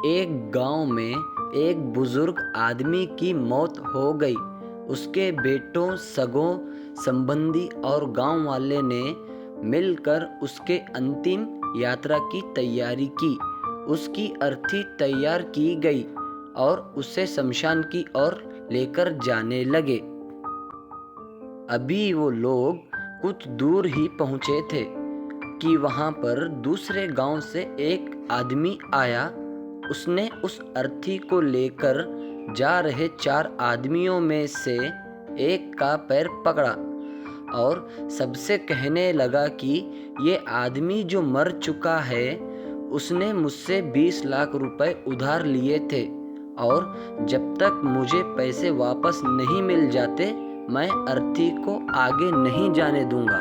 एक गांव में एक बुजुर्ग आदमी की मौत हो गई। उसके बेटों, सगों, संबंधी और गांव वाले ने मिलकर उसके अंतिम यात्रा की तैयारी की। उसकी अर्थी तैयार की गई और उसे शमशान की ओर लेकर जाने लगे। अभी वो लोग कुछ दूर ही पहुंचे थे कि वहां पर दूसरे गांव से एक आदमी आया। उसने उस अर्थी को लेकर जा रहे 4 आदमियों में से एक का पैर पकड़ा और सबसे कहने लगा कि ये आदमी जो मर चुका है, उसने मुझसे 20 लाख रुपए उधार लिए थे और जब तक मुझे पैसे वापस नहीं मिल जाते, मैं अर्थी को आगे नहीं जाने दूंगा।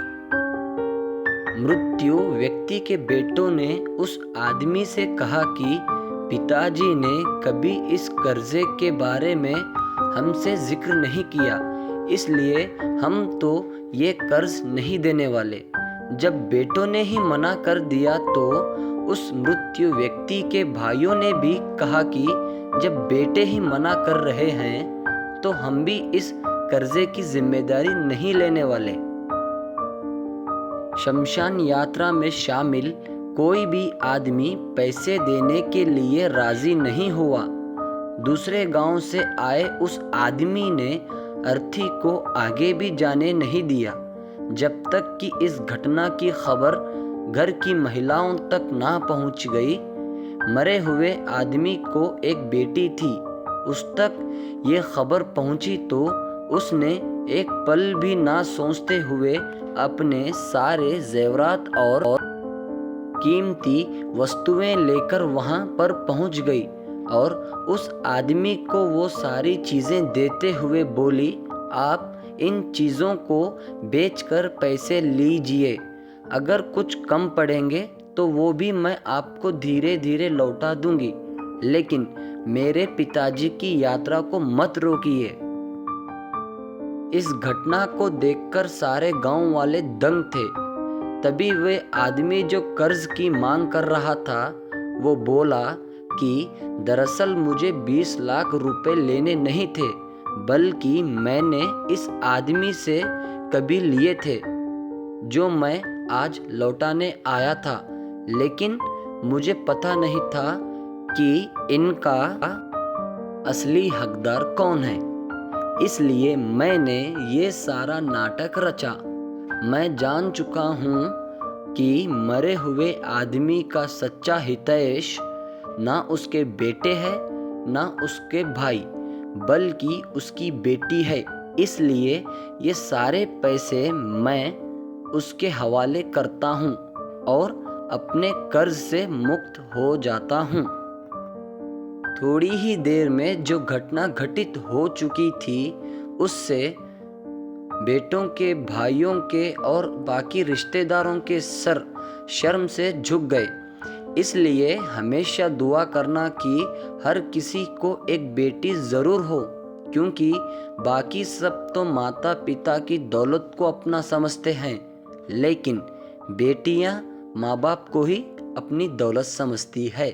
मृत्यु व्यक्ति के बेटों ने उस आदमी से कहा कि पिताजी ने कभी इस कर्जे के बारे में हमसे जिक्र नहीं किया, इसलिए हम तो ये कर्ज नहीं देने वाले। जब बेटों ने ही मना कर दिया तो उस मृत्यु व्यक्ति के भाइयों ने भी कहा कि जब बेटे ही मना कर रहे हैं तो हम भी इस कर्जे की जिम्मेदारी नहीं लेने वाले। शमशान यात्रा में शामिल कोई भी आदमी पैसे देने के लिए राजी नहीं हुआ। दूसरे गांव से आए उस आदमी ने अर्थी को आगे भी जाने नहीं दिया, जब तक कि इस घटना की खबर घर की महिलाओं तक ना पहुंच गई। मरे हुए आदमी को एक बेटी थी। उस तक ये खबर पहुंची तो उसने एक पल भी ना सोचते हुए अपने सारे जेवरात और कीमती वस्तुएं लेकर वहां पर पहुंच गई और उस आदमी को वो सारी चीज़ें देते हुए बोली, आप इन चीज़ों को बेचकर पैसे लीजिए। अगर कुछ कम पड़ेंगे तो वो भी मैं आपको धीरे धीरे लौटा दूंगी, लेकिन मेरे पिताजी की यात्रा को मत रोकिए। इस घटना को देखकर सारे गांव वाले दंग थे। तभी वे आदमी जो कर्ज की मांग कर रहा था, वो बोला कि दरअसल मुझे 20 लाख रुपए लेने नहीं थे, बल्कि मैंने इस आदमी से कभी लिए थे, जो मैं आज लौटाने आया था। लेकिन मुझे पता नहीं था कि इनका असली हकदार कौन है, इसलिए मैंने ये सारा नाटक रचा। मैं जान चुका हूँ कि मरे हुए आदमी का सच्चा हितैषी ना उसके बेटे है ना उसके भाई, बल्कि उसकी बेटी है। इसलिए ये सारे पैसे मैं उसके हवाले करता हूँ और अपने कर्ज से मुक्त हो जाता हूँ। थोड़ी ही देर में जो घटना घटित हो चुकी थी, उससे बेटों के, भाइयों के और बाकी रिश्तेदारों के सर शर्म से झुक गए। इसलिए हमेशा दुआ करना कि हर किसी को एक बेटी ज़रूर हो, क्योंकि बाकी सब तो माता पिता की दौलत को अपना समझते हैं, लेकिन बेटियां माँ बाप को ही अपनी दौलत समझती है।